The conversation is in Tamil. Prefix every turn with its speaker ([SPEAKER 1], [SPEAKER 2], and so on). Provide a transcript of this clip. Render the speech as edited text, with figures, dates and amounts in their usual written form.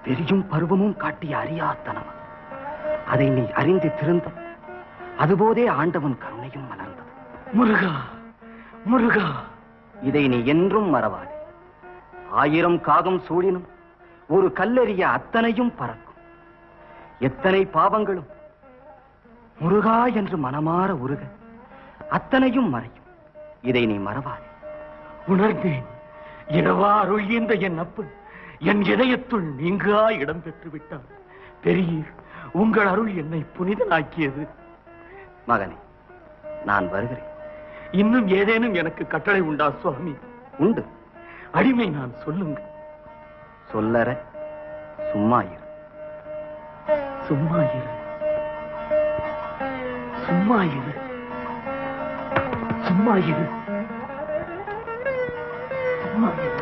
[SPEAKER 1] வெறியும் பருவமும் காட்டிய அறியாத்தனம். அதை நீ அறிந்து திருந்த, அதுபோதே ஆண்டவன் கருணையும் மலர்ந்தது.
[SPEAKER 2] முருகா, முருகா,
[SPEAKER 1] இதை நீ என்றும் மறவாதே. 1000 காகம் சூழினும் ஒரு கல்லெறிய அத்தனையும் பறக்கும். எத்தனை பாவங்களும் முருகா என்று மனமாற உருக அத்தனையும் மறையும். இதை நீ மறவாதே.
[SPEAKER 2] உணர்ந்தேன். இரவா அருள் ஈந்த என் அப்பன் என் இதயத்துள் நீங்கா இடம் பெற்று விட்டார். பெரியீர், உங்கள் அருள் என்னை புனிதனாக்கியது.
[SPEAKER 1] மகனே, நான் வருகிறேன்.
[SPEAKER 2] இன்னும் ஏதேனும் எனக்கு கட்டளை உண்டா சுவாமி?
[SPEAKER 1] உண்டு.
[SPEAKER 2] அடிமை நான் சொல்லுங்க.
[SPEAKER 1] சொல்லற சும்மா இரு.
[SPEAKER 2] சும்மா இரு, சும்மா இரு, சும்மா இரு, சும்மா இரு.